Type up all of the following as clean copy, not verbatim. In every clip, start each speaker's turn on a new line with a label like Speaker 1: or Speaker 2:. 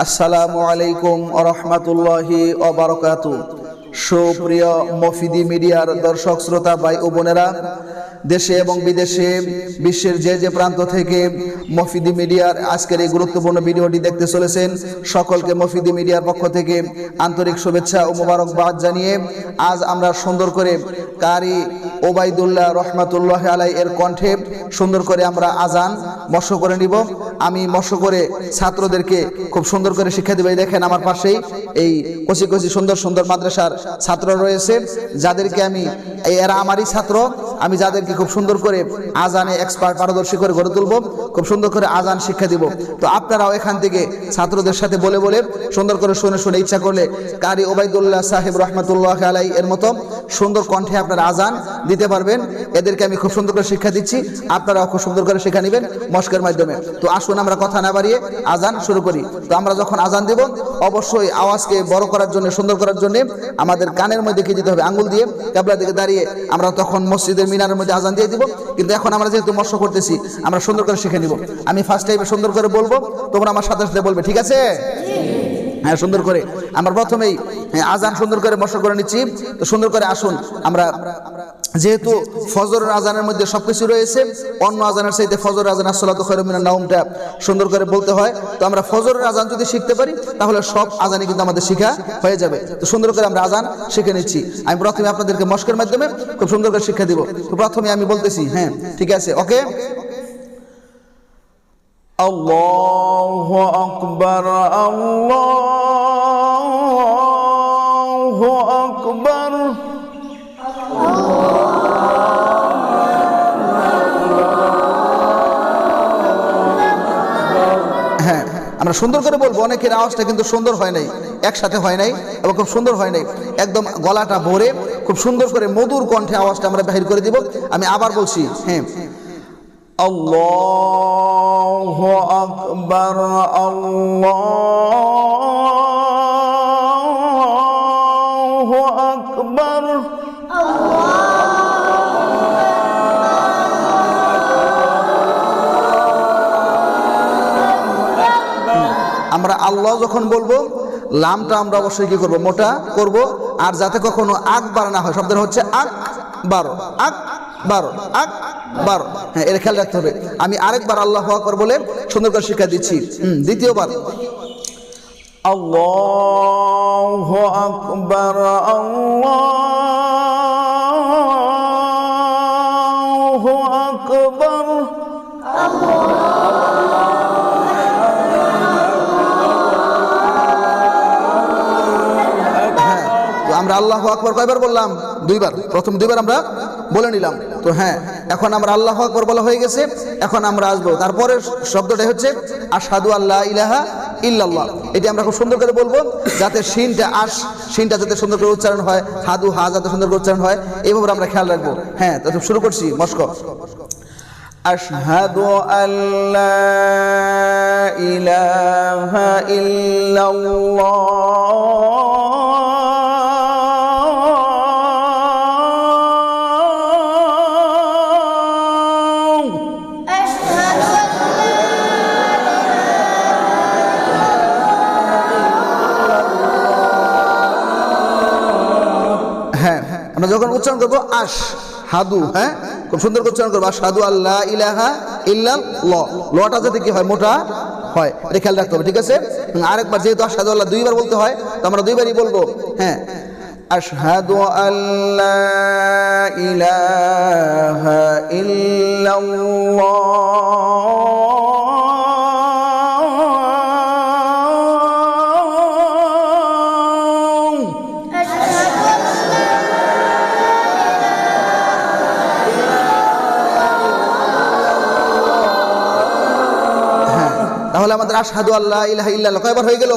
Speaker 1: আসসালামু আলাইকুম ওয়া রাহমাতুল্লাহি ওয়া বারাকাতুহু। সুপ্রিয় মফিদি মিডিয়ার দর্শক শ্রোতা ভাই ও বোনেরা, দেশে এবং বিদেশে বিশ্বের যে প্রান্ত থেকে মফিদি মিডিয়ার আজকের এই গুরুত্বপূর্ণ ভিডিওটি দেখতে চলেছেন, সকলকে মফিদি মিডিয়ার পক্ষ থেকে আন্তরিক শুভেচ্ছা ও মোবারকবাদ জানিয়ে আজ আমরা সুন্দর করে কারি ওবাইদুল্লাহ রহমাতুল্লাহ আলাই এর কণ্ঠে সুন্দর করে আমরা আজান মস্ক করে নিব। আমি মস্ক করে ছাত্রদেরকে খুব সুন্দর করে শিক্ষা দেব। দেখেন আমার পাশেই এই কচি কচি সুন্দর সুন্দর মাদ্রাসার ছাত্র রয়েছে, যাদেরকে আমি এরা আমারই ছাত্র। আমি যাদেরকে খুব সুন্দর করে আজানে এক্সপার্ট পারদর্শী করে গড়ে তুলব, খুব সুন্দর করে আজান শিক্ষা দিব। তো আপনারাও এখান থেকে ছাত্রদের সাথে বলে বলে সুন্দর করে শুনে শুনে ইচ্ছা করলে কারি ওবাইদুল্লাহ সাহেব রহমাতুল্লাহ আলাই এর মতো সুন্দর কণ্ঠে আপনারা আজান দিতে পারবেন। এদেরকে আমি খুব সুন্দর করে শিক্ষা দিচ্ছি, আপনারাও খুব সুন্দর করে শিক্ষা নেবেন মস্কের মাধ্যমে। তো আসুন আমরা কথা না বাড়িয়ে আজান শুরু করি। তো আমরা যখন আজান দেব অবশ্যই আওয়াজকে বড় করার জন্য, সুন্দর করার জন্য আমাদের কানের মধ্যে কি দিতে হবে, আঙ্গুল দিয়ে ক্যাবলার দিকে দাঁড়িয়ে আমরা তখন মসজিদের মিনারের মধ্যে আজান দিয়ে দিব। কিন্তু এখন আমরা যেহেতু মস্ক করতেছি, আমরা সুন্দর করে শিখে নিব। আমি ফার্স্ট টাইমে সুন্দর করে বলবো, তোমরা আমার সাথে সাথে বলবে, ঠিক আছে? হ্যাঁ, সুন্দর করে আমরা প্রথমেই আজান সুন্দর করে মস্ক করে নিচ্ছি। তো সুন্দর করে আসুন আমরা, যেহেতু ফজরের আজানের মধ্যে সবকিছু রয়েছে, অন্য আজানের চাইতে ফজরের আজান আসসালাতু খায়রুম মিনান নাওমটা সুন্দর করে বলতে হয়। তো আমরা ফজরের আজান যদি শিখতে পারি তাহলে সব আজানই কিন্তু আমাদের শিখা হয়ে যাবে। তো সুন্দর করে আমরা আজান শিখে নিচ্ছি। আমি প্রথমে আপনাদেরকে মস্কের মাধ্যমে খুব সুন্দর করে শিক্ষা দিব। তো প্রথমে আমি বলতেছি, হ্যাঁ ঠিক আছে, ওকে। আল্লাহু আকবার, আল্লাহু আকবার। হ্যাঁ, আমরা সুন্দর করে বলবো। অনেকের আওয়াজটা কিন্তু সুন্দর হয় নাই, একসাথে হয় নাই এবং খুব সুন্দর হয় নাই। একদম গলাটা ভরে খুব সুন্দর করে মধুর কণ্ঠে আওয়াজটা আমরা বাহির করে দিব। আমি আবার বলছি, হ্যাঁ, আল্লাহু আকবার, আল্লাহু আকবার। আমরা আল্লাহ যখন বলবো লামটা আমরা অবশ্যই কি করব, মোটা করব। আর যাতে কখনো আকবার না হয়, শব্দটা হচ্ছে আকবার, আকবার, আকবার। হ্যাঁ, এর খেয়াল রাখতে হবে। আমি আরেকবার আল্লাহু আকবার বলে সুন্দর করে শিক্ষা দিচ্ছি। দ্বিতীয়বার আল্লাহু আকবার, আল্লাহু আকবার। আমরা আল্লাহু আকবার কয়বার বললাম? দুইবার। প্রথম দুইবার আমরা বলে নিলাম। তো হ্যাঁ, এখন আমরা আল্লাহু আকবার বলা হয়ে গেছে। এখন আমরা আসবো তারপরে শব্দটা হচ্ছে আশহাদু আল্লা ইলাহা ইল্লাল্লাহ। এটি আমরা খুব সুন্দর করে বলবো, যাতে শিনটা যাতে সুন্দর করে উচ্চারণ হয়, হাদু হা যাতে সুন্দর করে উচ্চারণ হয়, এইভাবে আমরা খেয়াল রাখবো। হ্যাঁ, তো শুরু করছি মস্ক। আশহাদু আল্লা ইলাহা ইল্লাল্লাহ, আমরা যখন উচ্চারণ করবো আশহাদু, হ্যাঁ খুব সুন্দর করে উচ্চারণ করবো, আশহাদু আল্লা ইলাহা ইল্লাল্লাহ। লটা যাতে কি হয়, মোটা হয়, এটা খেয়াল রাখতে হবে, ঠিক আছে? আরেকবার, যেহেতু আশহাদু আল্লাহ দুইবার বলতে হয়, তো আমরা দুইবারই বলবো। হ্যাঁ, আশহাদু আল্লা ইলাহা ইল্লাল্লাহ, তাহলে আমাদের আশহাদু আল্লা ইলাহা ইল্লাল্লাহ কয়বার হয়ে গেল?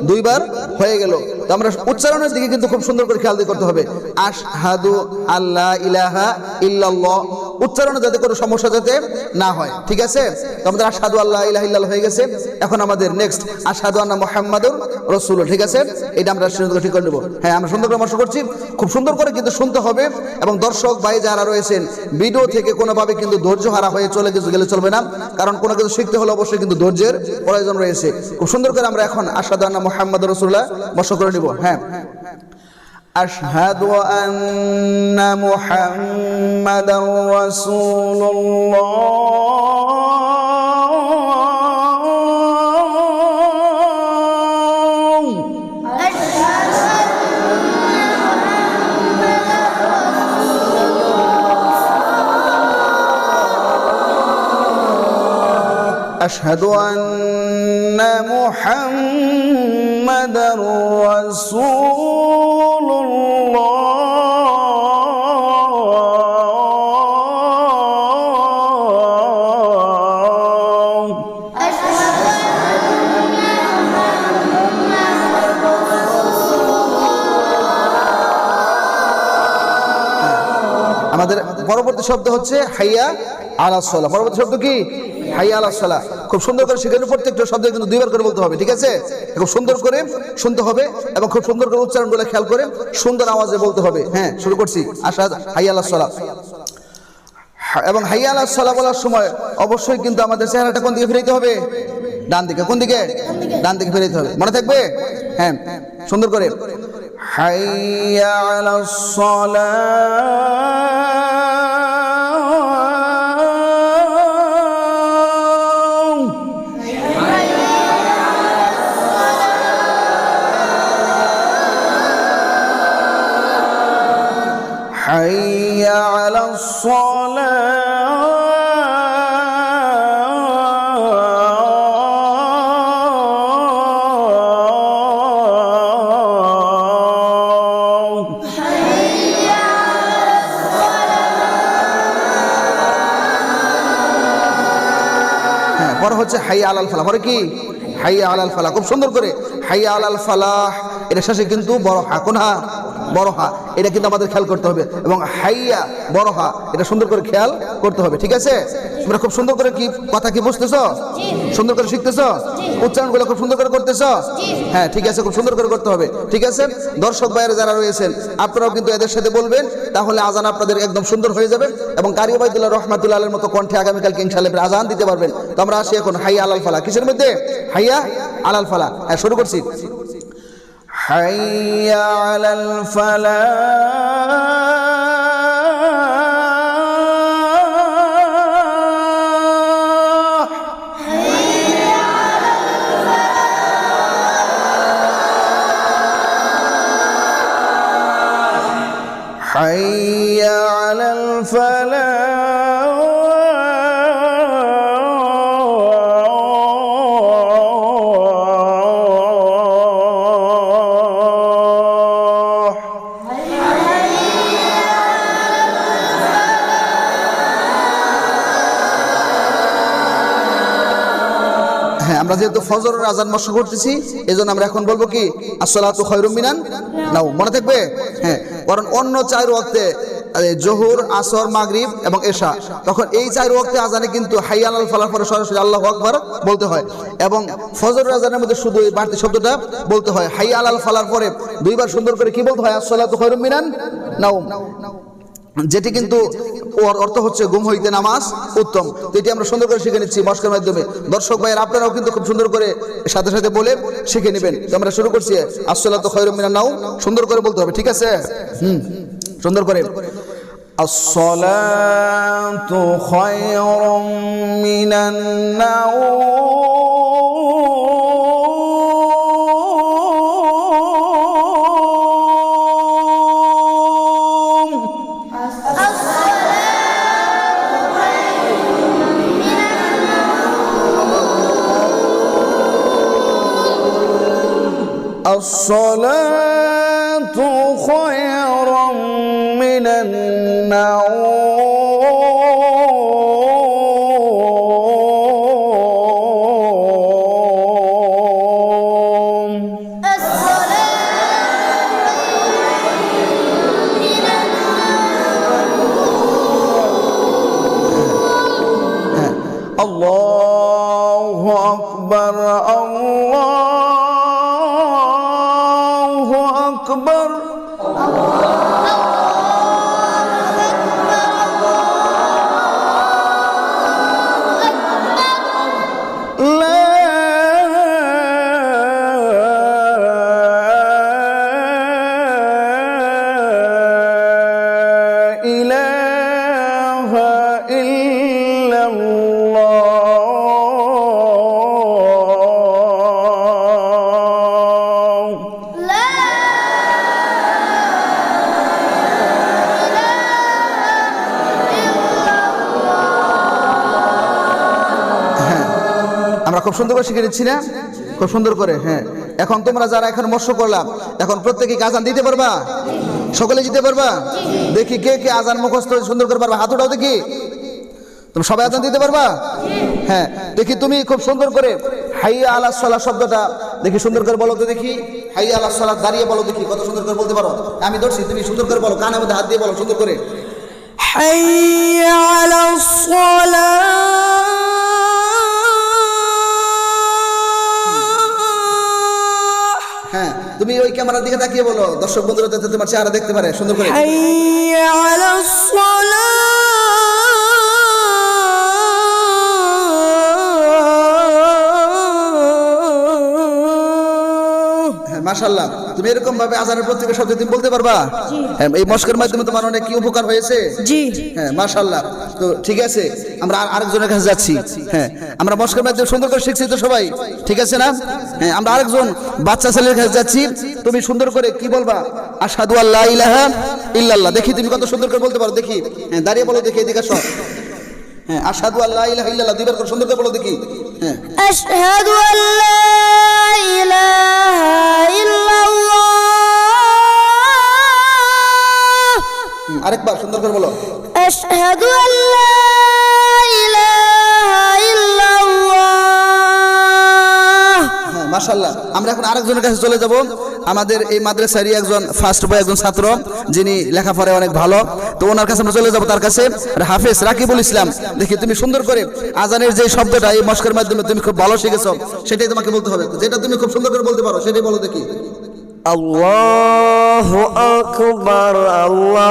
Speaker 1: দুইবার হয়ে গেল। তো আমরা উচ্চারণের দিকে কিন্তু খুব সুন্দর করে খেয়াল করতে হবে। আশহাদু আল্লা ইলাহা ইল্লাল্লাহ উচ্চারণে যাতে কোনো সমস্যা যাতে না হয়, ঠিক আছে? তো আমাদের আশহাদু আল্লা ইলাহা ইল্লাল্লাহ হয়ে গেছে। এখন আমাদের নেক্সট আশহাদু আন্না মুহাম্মাদুর রাসূলুল্লাহ, ঠিক আছে? এটা আমরা সুন্দর ঠিক করে নেব। হ্যাঁ, আমরা সুন্দর করে মশা করছি, খুব সুন্দর করে কিন্তু শুনতে হবে। এবং দর্শক ভাই যারা রয়েছেন ভিডিও থেকে কোনোভাবে কিন্তু ধৈর্য হারা হয়ে চলে গেলে চলবে না, কারণ কোনো কিছু শিখতে হলে অবশ্যই কিন্তু ধৈর্যের প্রয়োজন রয়েছে। খুব সুন্দর করে আমরা এখন আশহাদু আন্না মুহাম্মাদুর রাসূলুল্লাহ মশা করে নিব। হ্যাঁ, আশহাদু আন্না মুহাম্মাদার রাসূলুল্লাহ। أشهد أن محمدا رسول الله. আমাদের পরবর্তী শব্দ হচ্ছে হাইয়া আলাস সালাহ। পরবর্তী শব্দ কি? হাইয়া আলাস সালাহ। খুব সুন্দর করে সেখানে প্রত্যেকটা শব্দ কিন্তু দুইবার করে বলতে হবে, ঠিক আছে? খুব সুন্দর করে শুনতে হবে এবং খুব সুন্দর করে উচ্চারণগুলো খেয়াল করে সুন্দর আওয়াজে বলতে হবে। হ্যাঁ, শুরু করছি। আশহাদু হাইয়া আলাস সালাহ। এবং হাইয়া আলাস সালাহ বলার সময় অবশ্যই কিন্তু আমাদের চেহারাটা কোন দিকে ফিরাইতে হবে? ডান দিকে। কোন দিকে? ডান দিকে ফিরাইতে হবে, মনে থাকবে? হ্যাঁ, সুন্দর করে হাইয়া আলাস সালাহ। حي على الصلاة. حي على الصلاة. হ্যাঁ, পরে হচ্ছে হাইয়া আলাল ফালাহ। পরে কি? হাইয়া আলাল ফালাহ। খুব সুন্দর করে হাইয়া আলাল ফালাহ, এটা শেষে কিন্তু বড় হা। কোন হা? বড় হা। এটা কিন্তু আমাদের খেয়াল করতে হবে। এবং হাইয়া বড় হা, এটা সুন্দর করে খেয়াল করতে হবে, ঠিক আছে? তোমরা খুব সুন্দর করে কি কথা কি বুঝতেছো? সুন্দর করে শিখতেছো? উচ্চারণগুলো খুব সুন্দর করে করতেছো? হ্যাঁ, ঠিক আছে, খুব সুন্দর করে করতে হবে, ঠিক আছে? দর্শক ভাইয়েরা যারা রয়েছেন আপনারাও কিন্তু এদের সাথে বলবেন, তাহলে আজান আপনাদের একদম সুন্দর হয়ে যাবে এবং কারি ওবাইদুল্লাহ রহমাতুল্লাহ আলাইহির মতো কণ্ঠে আগামীকালকে ইনশাআল্লাহ আজান দিতে পারবেন। তো আমরা আসি এখন হাইয়া আলাল ফালাহ। কিসের মধ্যে? হাইয়া আলাল ফালাহ। হ্যাঁ, শুরু করছি। حي على الفلاح. حي على الفلاح. حي على الفلاح. হ্যাঁ, আমরা যেহেতু ফজরের আজান মশা করতেছি এজন্য আমরা এখন বলবো কি আসসালাতু খায়রুম মিনান নাও, মনে থাকবে? হ্যাঁ, কারণ অন্য 4 ওয়াক্তে জোহর, আসর, মাগরিব এবং এশা, তখন এই 4 ওয়াক্তে আজানে কিন্তু হাইয়া আলাল ফালাহ পরে সরাসরি আল্লাহু আকবার বলতে হয় এবং ফজরের আজানের মধ্যে শুধু এই বাড়তি শব্দটা বলতে হয়। হাইয়া আলাল ফালাহর পরে দুইবার সুন্দর করে কি বলতে হয়? আসসালাতু খায়রুম মিনান নাও, যেটি কিন্তু ওর অর্থ হচ্ছে ঘুম হইতে নামাজ উত্তম। তো এটি আমরা সুন্দর করে শিখে নিচ্ছি মশকের মাধ্যমে। দর্শক ভাইয়ের আপনারাও কিন্তু খুব সুন্দর করে সাথে সাথে বলে শিখে নেবেন। তো আমরা শুরু করছি আসসালাতু খায়রুম মিনান নাও, সুন্দর করে বলতে হবে, ঠিক আছে? সুন্দর করে আসসালাতু খায়রুম মিনান নাও। الصلاة خير من النوم. الصلاة আকবার। আমরা খুব সুন্দর করে শিখে নিচ্ছি না, খুব সুন্দর করে। হ্যাঁ, এখন তোমরা যারা এখন মৎস্য করলাম, এখন প্রত্যেকে আজান দিতে পারবা? সকলে দিতে পারবা? দেখি কে কে আজান মুখস্থ সুন্দর করে পারবা, হাত উঠাও দেখি। তুমি সবাই আজান দিতে পারবা? হ্যাঁ, দেখি তুমি খুব সুন্দর করে হাইয়া আলাস সালাহ শব্দটা দেখি সুন্দর করে বলো তো দেখি। হাইয়া আলাস সালাহ দাঁড়িয়ে বলো দেখি, কত সুন্দর করে বলতে পারো। আমি ধরছি, তুমি সুন্দর করে বলো, কানের মধ্যে হাত দিয়ে বলো সুন্দর করে।
Speaker 2: হাইয়া আলাস সালাহ।
Speaker 1: হ্যাঁ, তুমি ওই ক্যামেরার দিকে তাকিয়ে বলো, দর্শক বন্ধুরা যাতে তোমার চেহারা দেখতে পারে সুন্দর করে।
Speaker 2: হাইয়া আলাস সালাহ।
Speaker 1: মাশাআল্লাহ, তুমি এরকম ভাবে আজানের প্রত্যেকের শব্দ তুমি বলতে পারবা? হ্যাঁ, এই মস্কের মাধ্যমে তোমার অনেক কি উপকার হয়েছে।
Speaker 2: জি
Speaker 1: হ্যাঁ, মাশাআল্লাহ। তো ঠিক আছে, আমরা আরেকজনের কাছে যাচ্ছি। হ্যাঁ, আমরা মস্কের মাধ্যমে সুন্দর করে শিখছি তো সবাই, ঠিক আছে না? হ্যাঁ, আমরা আরেকজন বাচ্চা ছেলের কাছে যাচ্ছি। তুমি সুন্দর করে কি বলবা? আশহাদু আল্লা ইলাহা ইল্লাল্লাহ। দেখি তুমি কত সুন্দর করে বলতে পারো দেখি। হ্যাঁ, দাঁড়িয়ে বলো দেখি, এদিকে আসো। হ্যাঁ, আশহাদু আল্লা ইলাহা ইল্লাল্লাহ দুইবার করে সুন্দর করে বলো দেখি। হ্যাঁ,
Speaker 2: আশহাদু আল্লা ইলাহা ইল্লাল্লাহ।
Speaker 1: আরেকবার সুন্দর করে বলো।
Speaker 2: আশহাদু আল্লা ইলাহা ইল্লাল্লাহ।
Speaker 1: হ্যাঁ, মাশাআল্লাহ। আমরা এখন আরেকজনের কাছে চলে যাব। আমাদের এই মাদ্রাসারই একজন ফার্স্ট বয়, একজন ছাত্র যিনি লেখাপড়ায় অনেক ভালো। তো ওনার কাছে আমরা চলে যাব, তার কাছে হাফেজ রাকিবুল ইসলাম। দেখি তুমি সুন্দর করে আজানের যে শব্দটা এই মস্কের মাধ্যমে তুমি খুব ভালো শিখেছো, সেটাই তোমাকে বলতে হবে। যেটা তুমি খুব সুন্দর করে বলতে পারো সেটাই বলো দেখি।
Speaker 2: আল্লাহু আকবার। আল্লাহু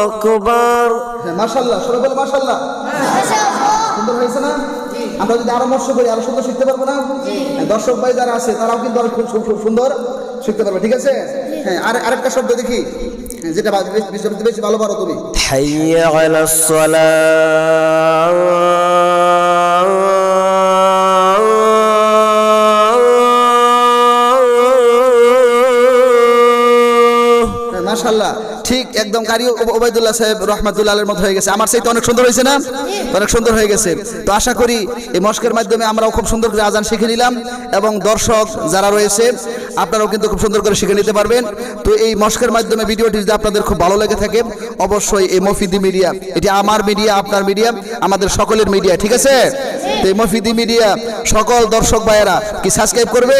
Speaker 2: আকবার।
Speaker 1: হ্যাঁ, মাশাআল্লাহ। সবাই বলো মাশাআল্লাহ। সুন্দর হয়েছে না? আমরা যদি আরো মৎস্য করি আরো সুন্দর শিখতে পারবো না? হ্যাঁ, দর্শক ভাই যারা আছে তারাও কিন্তু আরো খুব সুন্দর শিখতে পারবে, ঠিক আছে? হ্যাঁ, আরেকটা শব্দ দেখি, যেটা বেশি ভালো পারো তুমি।
Speaker 2: হাইয়া আলাস সালাহ।
Speaker 1: মাশাআল্লাহ, ঠিক একদম কারি ওবাইদুল্লাহ সাহেব রহমাতুল্লাহ আলাইহির মতো হয়ে গেছে। আমার চাইতে অনেক সুন্দর হয়েছে না? অনেক সুন্দর হয়ে গেছে। তো আশা করি এই মস্কের মাধ্যমে আমরাও খুব সুন্দর করে আজান শিখে নিলাম, এবং দর্শক যারা রয়েছে আপনারাও কিন্তু খুব সুন্দর করে শিখে নিতে পারবেন। তো এই মস্কের মাধ্যমে ভিডিওটি যদি আপনাদের খুব ভালো লেগে থাকে, অবশ্যই এই মফিদি মিডিয়া, এটি আমার মিডিয়া, আপনার মিডিয়া, আমাদের সকলের মিডিয়া, ঠিক আছে? তো এই মফিদি মিডিয়া সকল দর্শক ভাইয়েরা কি সাবস্ক্রাইব করবে?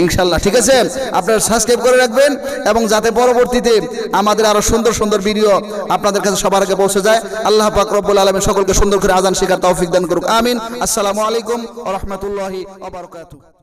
Speaker 1: ইনশাআল্লাহ, ঠিক আছে? আপনারা সাবস্ক্রাইব করে রাখবেন, এবং যাতে পরবর্তীতে আমাদের আরো সুন্দর সুন্দর ভিডিও আপনাদের কাছে সবার আগে পৌঁছে যায়। আল্লাহ পাক রব্বুল আলামিন সকলকে সুন্দর করে আজান শেখার তৌফিক দান করুক। আমিন। আসসালামু আলাইকুম ওয়া রাহমাতুল্লাহি ওয়া বারাকাতুহু।